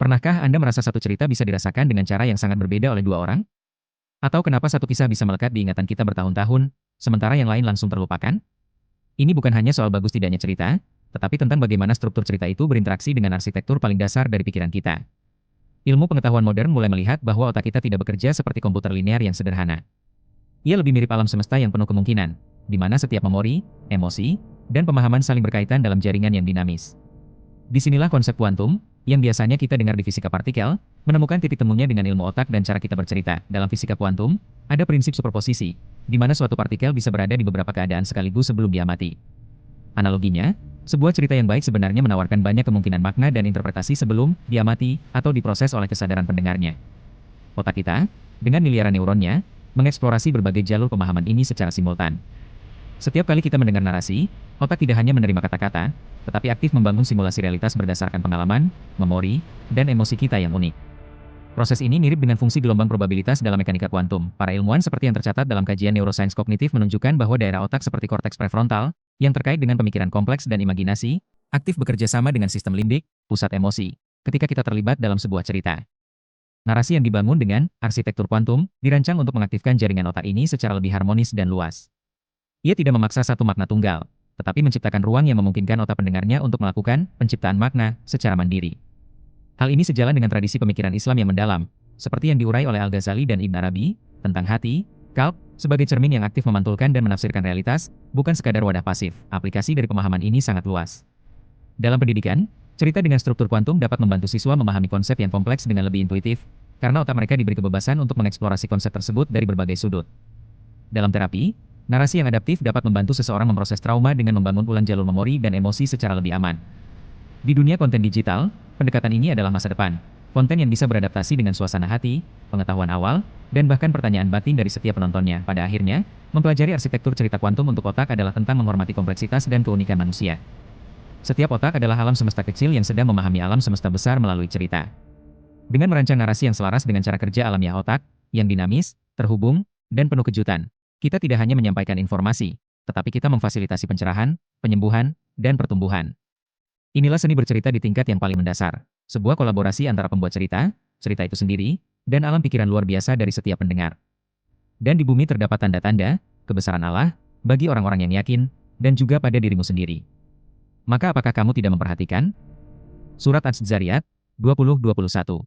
Pernahkah Anda merasa satu cerita bisa dirasakan dengan cara yang sangat berbeda oleh dua orang? Atau kenapa satu kisah bisa melekat di ingatan kita bertahun-tahun, sementara yang lain langsung terlupakan? Ini bukan hanya soal bagus tidaknya cerita, tetapi tentang bagaimana struktur cerita itu berinteraksi dengan arsitektur paling dasar dari pikiran kita. Ilmu pengetahuan modern mulai melihat bahwa otak kita tidak bekerja seperti komputer linear yang sederhana. Ia lebih mirip alam semesta yang penuh kemungkinan, di mana setiap memori, emosi, dan pemahaman saling berkaitan dalam jaringan yang dinamis. Disinilah konsep kuantum, yang biasanya kita dengar di fisika partikel, menemukan titik temunya dengan ilmu otak dan cara kita bercerita. Dalam fisika kuantum, ada prinsip superposisi, di mana suatu partikel bisa berada di beberapa keadaan sekaligus sebelum dia mati. Analoginya, sebuah cerita yang baik sebenarnya menawarkan banyak kemungkinan makna dan interpretasi sebelum dia mati atau diproses oleh kesadaran pendengarnya. Otak kita, dengan miliaran neuronnya, mengeksplorasi berbagai jalur pemahaman ini secara simultan. Setiap kali kita mendengar narasi, otak tidak hanya menerima kata-kata, tetapi aktif membangun simulasi realitas berdasarkan pengalaman, memori, dan emosi kita yang unik. Proses ini mirip dengan fungsi gelombang probabilitas dalam mekanika kuantum. Para ilmuwan seperti yang tercatat dalam kajian neuroscience kognitif menunjukkan bahwa daerah otak seperti korteks prefrontal, yang terkait dengan pemikiran kompleks dan imajinasi, aktif bekerja sama dengan sistem limbik, pusat emosi, ketika kita terlibat dalam sebuah cerita. Narasi yang dibangun dengan arsitektur kuantum dirancang untuk mengaktifkan jaringan otak ini secara lebih harmonis dan luas. Ia tidak memaksa satu makna tunggal, tetapi menciptakan ruang yang memungkinkan otak pendengarnya untuk melakukan penciptaan makna secara mandiri. Hal ini sejalan dengan tradisi pemikiran Islam yang mendalam, seperti yang diurai oleh Al-Ghazali dan Ibn Arabi, tentang hati, kalb, sebagai cermin yang aktif memantulkan dan menafsirkan realitas, bukan sekadar wadah pasif. Aplikasi dari pemahaman ini sangat luas. Dalam pendidikan, cerita dengan struktur kuantum dapat membantu siswa memahami konsep yang kompleks dengan lebih intuitif, karena otak mereka diberi kebebasan untuk mengeksplorasi konsep tersebut dari berbagai sudut. Dalam terapi, narasi yang adaptif dapat membantu seseorang memproses trauma dengan membangun ulang jalur memori dan emosi secara lebih aman. Di dunia konten digital, pendekatan ini adalah masa depan. Konten yang bisa beradaptasi dengan suasana hati, pengetahuan awal, dan bahkan pertanyaan batin dari setiap penontonnya. Pada akhirnya, mempelajari arsitektur cerita kuantum untuk otak adalah tentang menghormati kompleksitas dan keunikan manusia. Setiap otak adalah alam semesta kecil yang sedang memahami alam semesta besar melalui cerita. Dengan merancang narasi yang selaras dengan cara kerja alamiah otak, yang dinamis, terhubung, dan penuh kejutan, kita tidak hanya menyampaikan informasi, tetapi kita memfasilitasi pencerahan, penyembuhan, dan pertumbuhan. Inilah seni bercerita di tingkat yang paling mendasar. Sebuah kolaborasi antara pembuat cerita, cerita itu sendiri, dan alam pikiran luar biasa dari setiap pendengar. Dan di bumi terdapat tanda-tanda kebesaran Allah bagi orang-orang yang yakin, dan juga pada dirimu sendiri. Maka apakah kamu tidak memperhatikan? Surat Az-Zariyat 20:21